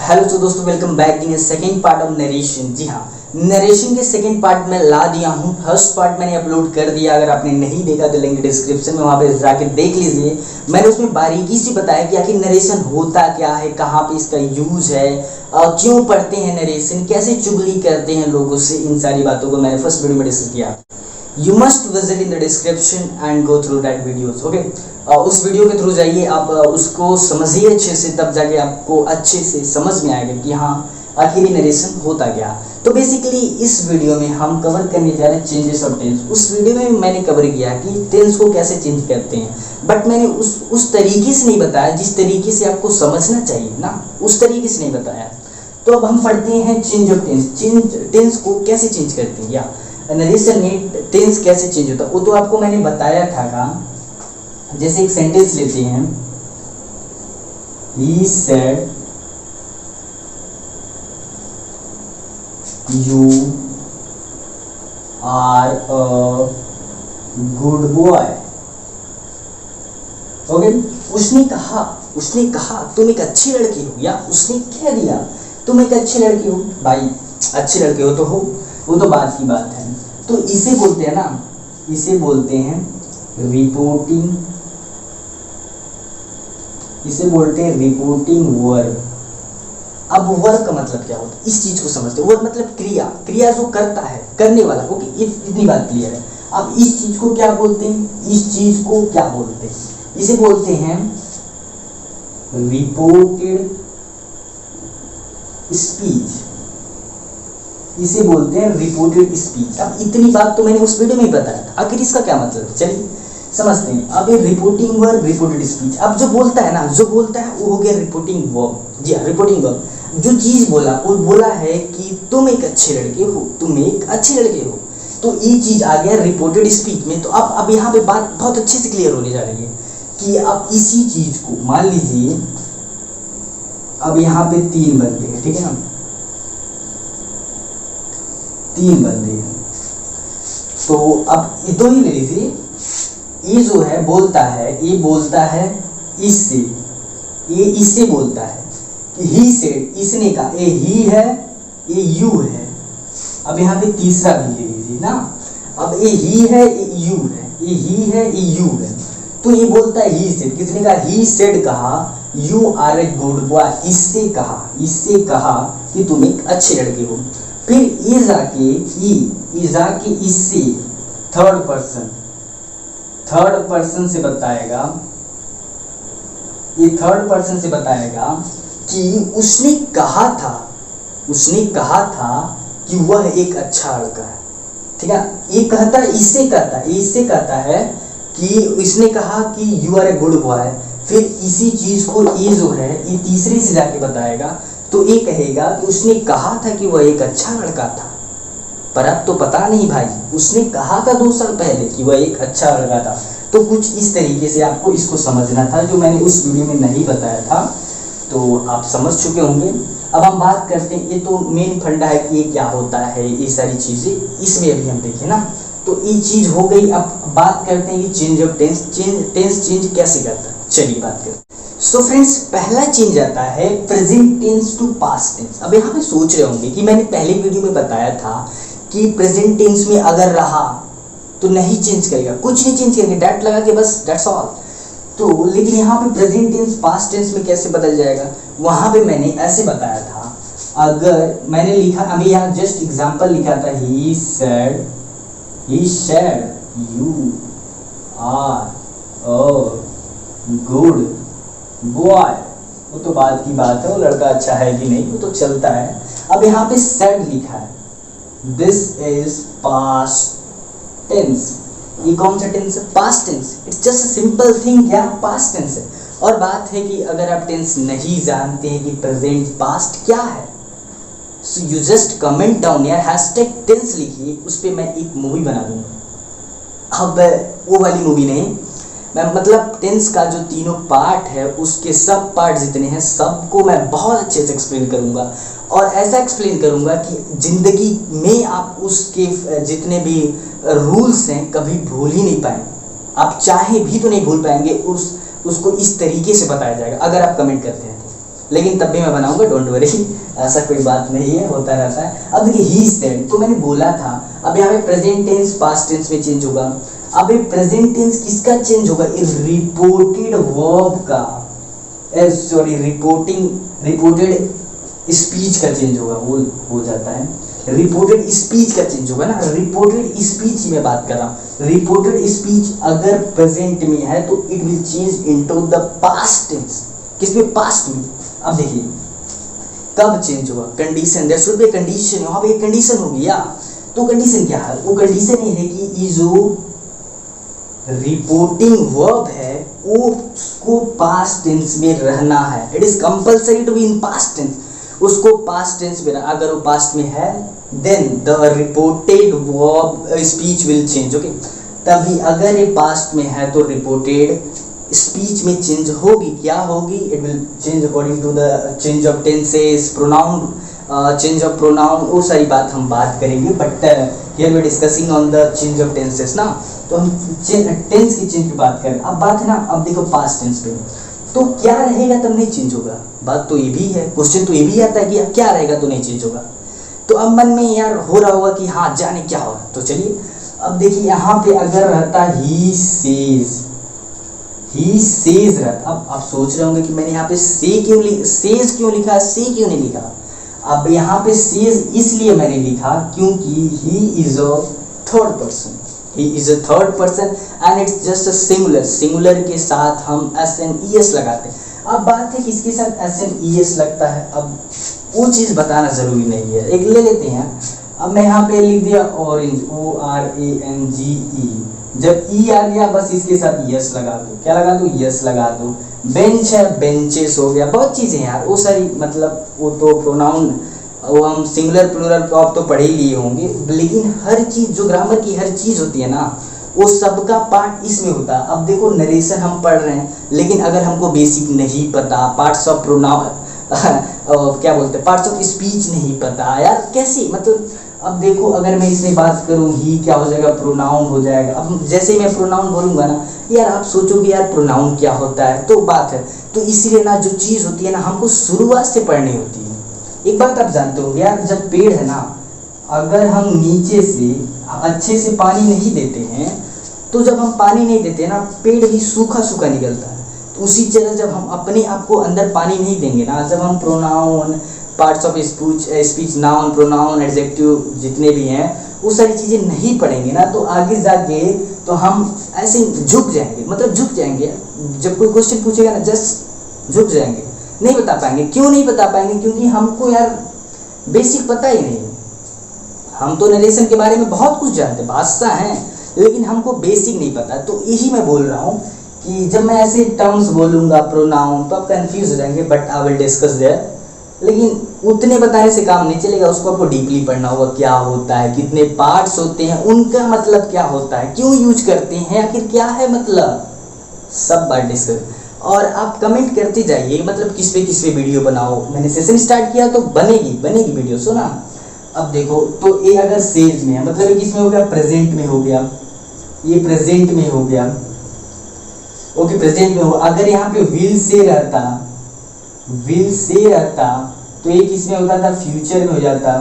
Hello तो दोस्तों, welcome back in second part of narration. जी हाँ, नरेशन के सेकंड पार्ट में ला दिया हूँ। फर्स्ट पार्ट मैंने अपलोड कर दिया, अगर आपने नहीं देखा तो लिंक डिस्क्रिप्शन में वहाँ पे जाके देख लीजिए। मैंने उसमें बारीकी से बताया कि आखिर नरेशन होता क्या है, कहाँ पे इसका यूज है, क्यों पढ़ते हैं नरेशन, कैसे चुगली करते हैं लोगों से, इन सारी बातों को मैंने फर्स्ट वीडियो में डिस्कस किया। You must visit in the description and go through that videos. Okay, उस वीडियो के थ्रू जाइए, आप उसको समझिए अच्छे से, तब जाके आपको अच्छे से समझ में आएगा कि हाँ आखिर नरेशन होता क्या। तो बेसिकली इस वीडियो में हम कवर करने जा रहे हैं चेंजेस ऑफ टेंस। उस वीडियो में मैंने कवर किया कि टेंस को कैसे चेंज करते हैं, बट मैंने उस तरीके से नहीं बताया जिस तरीके से आपको समझना चाहिए ना, उस तरीके से नहीं बताया। तो अब हम पढ़ते हैं चेंज ऑफ टेंस। टेंस को कैसे चेंज करते हैं या नरेशन में टेंस कैसे चेंज होता है, वो तो आपको मैंने बताया था का। जैसे एक सेंटेंस लेते हैं, he said you are a good boy। Okay, उसने कहा तुम एक अच्छी लड़की हो, या उसने कह दिया तुम एक अच्छी लड़की हो। भाई अच्छे लड़के हो तो हो, वो तो बात की बात है। तो इसे बोलते हैं ना, इसे बोलते हैं रिपोर्टिंग, इसे बोलते हैं रिपोर्टिंग वर्ब। अब वर्ब का मतलब क्या होता है, इस चीज को समझते हैं। वर्ब मतलब क्रिया जो करता है, करने वाला। ओके, इतनी बात क्लियर है। अब इस चीज को क्या बोलते हैं, इसे बोलते हैं रिपोर्टेड स्पीच, इसे बोलते हैं रिपोर्टेड स्पीच। अब इतनी बात तो मैंने उस वीडियो में ही बताया था, आखिर इसका क्या मतलब है, चलिए समझते हैं। अब ये रिपोर्टिंग वर्ब, रिपोर्टेड स्पीच। अब जो बोलता है वो हो गया रिपोर्टिंग वर्ब। जी हाँ, रिपोर्टिंग वर्ब। जो चीज बोला, वो बोला है कि तुम एक अच्छे लड़के हो, तो ये चीज आ गया रिपोर्टेड स्पीच में। तो अब यहाँ पे बात बहुत अच्छे से क्लियर होने जा रही है कि अब इसी चीज को मान लीजिए, अब यहाँ पे 3 बंदे हैं, ठीक है ना, 3 बंदे हैं। तो अब दो ही ले लीजिए, ये जो है बोलता है इससे, ये इससे बोलता है कि ही सेड, इसने कहा, ये ही है, ये यू है। अब यहाँ पे तीसरा भी ले लीजिए ना, अब ये ही है, ये यू है, ये ही है, ये यू है। तो ये बोलता है ही सेड, किसने कहा, ही सेड कहा you are a good boy, इससे कहा कि तुम एक अच्छे लड़के हो। फिर ये जाके इससे थर्ड पर्सन से बताएगा, ये थर्ड पर्सन से बताएगा कि उसने कहा था कि वह एक अच्छा लड़का है, ठीक है। ये कहता है, इससे कहता है कि इसने कहा कि you are a good boy. फिर इसी चीज को ये जो है, ये तीसरे से जाके बताएगा, तो ये कहेगा कि उसने कहा था कि वह एक अच्छा लड़का था, पर अब तो पता नहीं भाई, उसने कहा था 2 साल पहले कि वह एक अच्छा लड़का था। तो कुछ इस तरीके से आपको इसको समझना था, जो मैंने उस वीडियो में नहीं बताया था, तो आप समझ चुके होंगे। अब हम बात करते हैं, ये तो मेन फंडा है कि ये क्या होता है, ये सारी चीजें इसमें अभी हम देखें ना, तो ये चीज हो गई। अब बात करते हैं कि चेंज ऑफ टेंस चेंज कैसे करता है, चलिए बात करते हैं। सो फ्रेंड्स, पहला चेंज आता है present tense to past tense. अब यहाँ पे सोच रहे होंगे कि मैंने पहले वीडियो में बताया था कि प्रेजेंट टेंस में अगर रहा तो नहीं चेंज करेगा, कुछ नहीं चेंज करेंगे, डैट लगा के बस, दैट्स ऑल। तो लेकिन यहाँ पे प्रेजेंट टेंस पास्ट टेंस में कैसे बदल जाएगा, वहां पे मैंने ऐसे बताया था। अगर मैंने लिखा, अभी यहाँ जस्ट एग्जांपल लिखा था, he said you are a good boy. वो तो बात की बात है, वो लड़का अच्छा है कि नहीं वो तो चलता है। अब यहाँ पे सेड लिखा है, दिस इज पास्ट टेंस। ये कौन सा टेंस है, past tense. It's just simple thing, क्या पास्ट टेंस है। और बात है कि अगर आप टेंस नहीं जानते हैं कि प्रेजेंट पास्ट क्या है, so you just comment down यार, हैशटैग टेंस लिखिए, उस पर मैं एक मूवी बना दूंगा। अब वो वाली मूवी नहीं, मैं मतलब टेंस का जो तीनों पार्ट है, उसके सब पार्ट जितने हैं सबको मैं बहुत अच्छे से एक्सप्लेन करूंगा, और ऐसा एक्सप्लेन करूंगा कि जिंदगी में आप उसके जितने भी रूल्स हैं कभी भूल ही नहीं पाएंगे। आप चाहे भी तो नहीं भूल पाएंगे, उसको इस तरीके से बताया जाएगा अगर आप कमेंट करते हैं लेकिन तब भी मैं बनाऊंगा, डोंट वरी, ऐसा कोई बात नहीं है, होता रहता है। अब देखिए ही सेड, तो मैंने बोला था, अब यहाँ पे प्रेजेंट टेंस पास्ट टेंस में चेंज होगा। अब ये प्रेजेंट टेंस किसका चेंज होगा, रिपोर्टेड वर्ब का, सॉरी रिपोर्टेड स्पीच का चेंज होगा, वो हो जाता है रिपोर्टेड स्पीच का चेंज होगा ना। रिपोर्टेड स्पीच में बात कर रहा हूँ, रिपोर्टेड स्पीच अगर प्रेजेंट में है तो it will change into the past tense, किसमें, पास्ट में। अब देखिए कब चेंज होगा, condition, there should be a condition, वहां पे एक कंडीशन होगी या, तो कंडीशन क्या है, वो कंडीशन ये है कि ये जो रिपोर्टिंग वर्ब है वो उसको पास्ट टेंस में रहना है, it is compulsory to be in past tense, उसको पास्ट टेंस में, अगर वो पास्ट में है then the reported verb speech will change, okay. तभी अगर ये पास्ट में है तो रिपोर्टेड स्पीच में चेंज होगी, क्या होगी, it will change according to the change of tenses, pronoun, change of pronoun, वो सारी बात हम बात करेंगे, but here we discussing on the change of tenses ना, तो हम टेंस की चेंज की बात करें। अब बात है ना, अब देखो पास्ट टेंस पे, तो क्या रहेगा तब नहीं चेंज होगा, बात तो ये भी है, क्वेश्चन तो ये भी आता है कि क्या रहेगा तो नहीं चेंज होगा। तो अब मन में यार हो रहा होगा कि हाँ जाने क्या होगा, तो चलिए अब देखिए यहाँ पे अगर रहता ही सेज रहता, अब आप सोच रहे होंगे कि मैंने यहाँ पे सेज क्यों लिखा, से क्यों नहीं लिखा। अब यहाँ पे सेज इसलिए मैंने लिखा क्योंकि he is a third person, he is a third person and it's just a singular के साथ हम SNES लगाते हैं। अब बात है किसके साथ SNES लगता है, अब वो चीज़ बताना ज़रूरी नहीं है, एक ले लेते हैं। अब मैं यहाँ पे लिख दिया ऑरेंज, ORANGE, जब E आ गया बस इसके साथ यस लगा दो, क्या लगा दो, यस लगा दो। बेंच है, बेंचेस हो गया, बहुत चीज़ें यार, वो सारी मतलब वो तो प्रोनाउन, वो हम सिंगुलर प्लूरल तो आप तो पढ़े ही लिए होंगे, लेकिन हर चीज़ जो ग्रामर की हर चीज़ होती है ना, वो सबका पार्ट इसमें होता है। अब देखो नरेशन हम पढ़ रहे हैं, लेकिन अगर हमको बेसिक नहीं पता, पार्ट्स ऑफ प्रोनाउन क्या बोलते हैं, पार्ट्स ऑफ स्पीच नहीं पता यार, कैसे, मतलब अब देखो अगर मैं इसमें बात करूँ ही क्या हो जाएगा, प्रोनाउन हो जाएगा। अब जैसे मैं प्रोनाउन बोलूँगा ना यार, आप सोचोगे यार प्रोनाउन क्या होता है, तो बात है, तो इसीलिए ना जो चीज़ होती है ना हमको शुरुआत से पढ़नी होती है। एक बात आप जानते हो यार, जब पेड़ है ना, अगर हम नीचे से अच्छे से पानी नहीं देते हैं, तो जब हम पानी नहीं देते ना पेड़ भी सूखा सूखा निकलता है। तो उसी तरह जब हम अपने आप को अंदर पानी नहीं देंगे ना, जब हम pronoun, parts of speech, noun, pronoun, adjective जितने भी हैं वो सारी चीज़ें नहीं पढ़ेंगे ना, तो आगे जाके तो हम ऐसे झुक जाएंगे, मतलब झुक जाएंगे, जब कोई क्वेश्चन पूछेगा ना जस्ट झुक जाएंगे, नहीं बता पाएंगे। क्यों नहीं बता पाएंगे, क्योंकि हमको यार बेसिक पता ही नहीं। हम तो नरेशन के बारे में बहुत कुछ जानते हैं, बादशाह हैं, लेकिन हमको बेसिक नहीं पता। तो यही मैं बोल रहा हूँ कि जब मैं ऐसे टर्म्स बोलूँगा प्रोनाउन तो आप कंफ्यूज हो जाएंगे, but I will discuss there. लेकिन उतने बताने से काम नहीं चलेगा, उसको आपको डीपली पढ़ना होगा, क्या होता है, कितने पार्ट्स होते हैं, उनका मतलब क्या होता है, क्यों यूज करते हैं, आखिर क्या है मतलब, सब बात डिस्कस। और आप कमेंट करते जाइए, मतलब किस पे वीडियो बनाओ। मैंने सेशन स्टार्ट किया तो बनेगी वीडियो, सुना। अब देखो तो ये अगर सेज में है, मतलब ये किस में हो गया, प्रेजेंट में हो गया, ये प्रेजेंट में हो गया, ओके प्रेजेंट में हो। अगर यहाँ पे विल से रहता तो ये किस में होता था, फ्यूचर में हो जाता,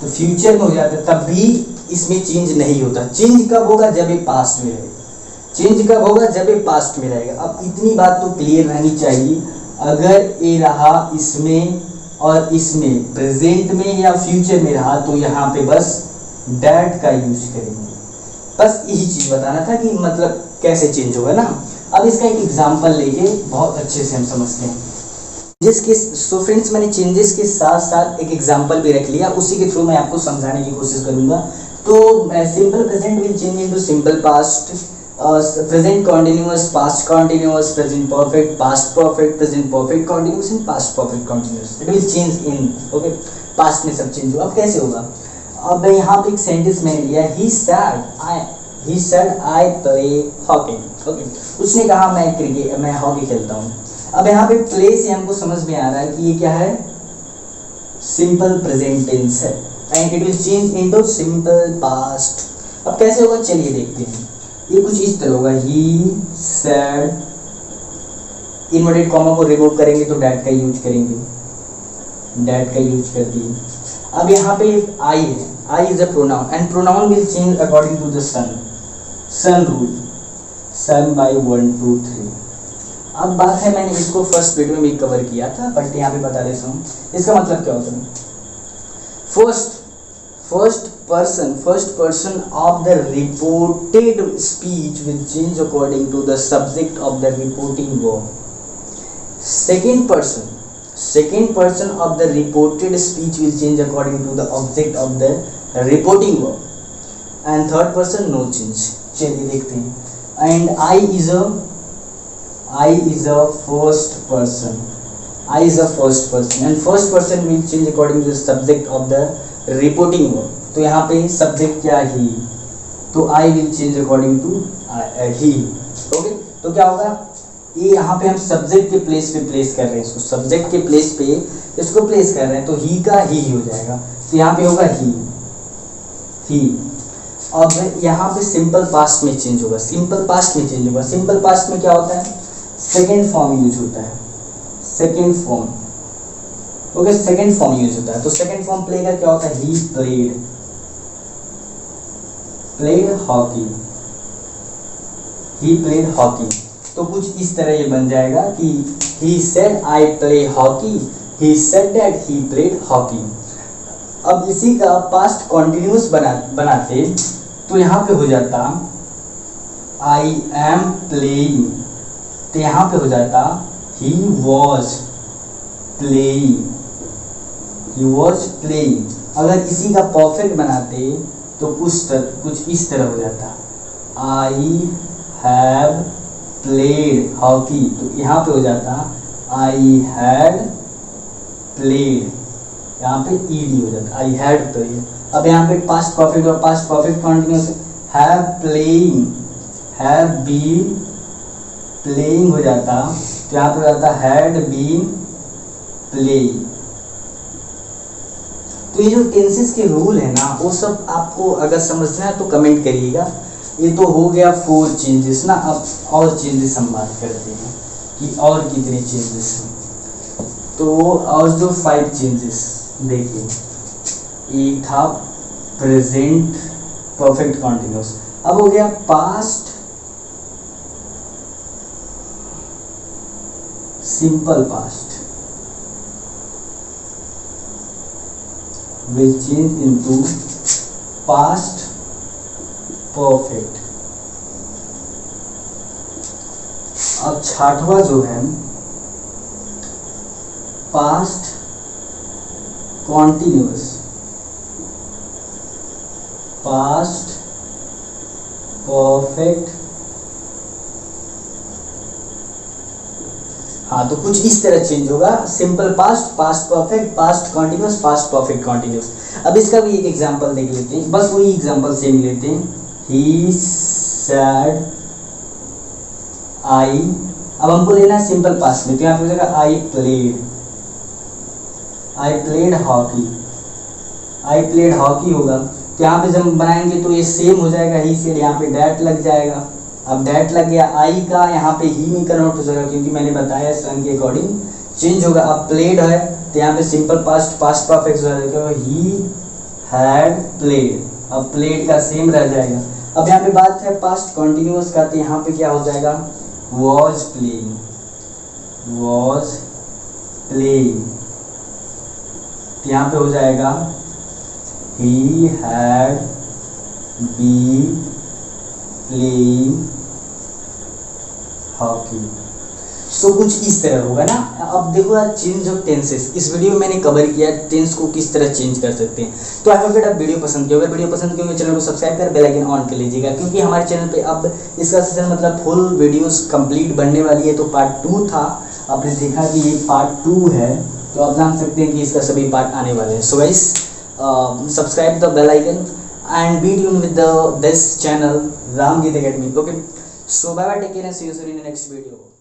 तो फ्यूचर में हो जाता, तब भी इसमें चेंज नहीं होता। चेंज कब होगा, जब ये पास्ट में रहेगा, चेंज कब होगा, जब ये पास्ट में रहेगा। अब इतनी बात तो क्लियर रहनी चाहिए, अगर ये रहा इसमें और इसमें प्रेजेंट में या फ्यूचर में रहा तो यहाँ पे बस दैट का यूज करेंगे। बस यही चीज बताना था कि मतलब कैसे चेंज होगा ना। अब इसका एक एग्जांपल लेके बहुत अच्छे से हम समझते हैं जिसके। सो फ्रेंड्स, मैंने चेंजेस के साथ साथ एक एग्जांपल भी रख लिया, उसी के थ्रू मैं आपको समझाने की कोशिश करूंगा। तो simple present will change into simple past, present continuous, past continuous, present perfect, past perfect, present perfect continuous and past perfect continuous. It will change in, okay, past में सब चेंज होगा। अब कैसे होगा, अब यहाँ पे एक सेंटेंस मैंने लिया, he said I play hockey, okay, उसने कहा मैं हॉकी खेलता हूँ। अब यहाँ पे प्ले से हमको समझ में आ रहा है कि ये क्या है, सिंपल प्रेजेंट टेंस है and it will change into simple past. अब कैसे होगा चलिए देखते हैं। ये कुछ इस तरह होगा, he said इनवर्टेड कॉमा को रिमूव करेंगे तो डैट का यूज करेंगे, डैट का यूज कर दिए। अब यहाँ पे आई है, I is a pronoun and pronoun will change according to the son, son rule, son by 1 2 3। अब बात है, मैंने इसको फर्स्ट वीडियो में कवर किया था बट यहाँ पे बता देता हूँ इसका मतलब क्या होता है। First person of the reported speech will change according to the subject of the reporting verb. Second person of the reported speech will change according to the object of the reporting verb. And third person no change. चलिए देखते हैं। And I is a first person. I is a first person and first person will change according to the subject of the reporting verb. तो यहाँ पे subject क्या ही, तो I will change according to he. Okay, तो क्या होगा, ये यहाँ पे हम सब्जेक्ट के प्लेस पे प्लेस कर रहे हैं इसको, सब्जेक्ट के प्लेस पे इसको प्लेस कर रहे हैं तो ही का ही हो जाएगा, तो यहाँ पे होगा ही। अब यहाँ पे सिंपल पास्ट में चेंज होगा, सिंपल पास्ट में चेंज होगा। सिंपल पास्ट में क्या होता है, सेकेंड फॉर्म यूज होता है, second form. Okay, second form use होता है। तो सेकेंड फॉर्म प्ले का क्या होता है, he played hockey, he played hockey. तो कुछ इस तरह ये बन जाएगा कि he said I play hockey, he said that he played hockey. अब इसी का पास्ट कॉन्टिन्यूस बनाते तो यहाँ पे हो जाता आई एम प्लेइंग, तो यहाँ पे हो जाता he was playing, he was playing. अगर इसी का परफेक्ट बनाते तो कुछ इस तरह हो जाता, आई हैव प्लेड हॉकी, तो यहाँ पे हो जाता आई हैड प्लेड, यहाँ पे ईडी हो जाता, आई हैड प्लेड। अब यहाँ पे पास्ट परफेक्ट और past perfect continuous, have playing, have been playing हो जाता, तो यहाँ पे हो जाता हैड बीन प्लेइंग। तो ये जो टेंसेस के रूल है ना, वो सब आपको अगर समझना है तो कमेंट करिएगा। ये तो हो गया 4 चेंजेस ना। अब और चेंजेस हम बात करते हैं कि और कितने चेंजेस हैं। तो और जो 5 चेंजेस देखिए, एक था प्रेजेंट परफेक्ट कॉन्टिन्यूस, अब हो गया past simple past will change into past perfect। अब छठवां जो है पास्ट कॉन्टिन्यूअस, पास्ट परफेक्ट। हाँ, तो कुछ इस तरह चेंज होगा, simple past, past perfect, past continuous, past perfect continuous. अब इसका भी एक एग्जांपल देख लेते हैं, बस वही एग्जांपल सेम लेते हैं। ही सैड आई, अब हमको लेना है सिंपल पास्ट में, तो यहाँ पे हो जाएगा I played hockey, I played hockey होगा। तो यहाँ पे जब बनाएंगे तो ये सेम हो जाएगा, ही से यहाँ पे डैट लग जाएगा। अब डैट लग गया, आई का यहाँ पे ही में कन्वर्ट हो जाएगा क्योंकि मैंने बताया सन के अकॉर्डिंग चेंज होगा। अब प्लेड है तो यहाँ पे सिंपल पास्ट, पास्ट परफेक्ट हो जाएगा, ही हैड प्लेड। अब प्लेड का सेम रह जाएगा। अब यहाँ पे बात है पास्ट कॉन्टिन्यूअस का, तो यहाँ पे क्या हो जाएगा, वॉज प्लेइंग, वॉज प्लेइंग। यहाँ पे हो जाएगा ही had been playing hockey. So कुछ इस तरह होगा ना। अब देखो यार, चेंज ऑफ टेंसेस इस वीडियो में मैंने कवर किया, टेंस को किस तरह चेंज कर सकते हैं। तो आई होप आप वीडियो पसंद किया, अगर वीडियो पसंद किया चैनल को सब्सक्राइब कर बेल आइकन ऑन कर लीजिएगा, क्योंकि हमारे चैनल पे अब इसका सेशन मतलब फुल वीडियोस कंप्लीट बनने वाली है। तो पार्ट 2 था, आपने देखा कि ये पार्ट 2 है, तो आप जान सकते हैं कि इसका सभी पार्ट आने वाले हैं। So guys, subscribe the bell icon and be tuned with this channel Ramgeet Academy. Okay, so bye bye, take care and see you soon in the next video.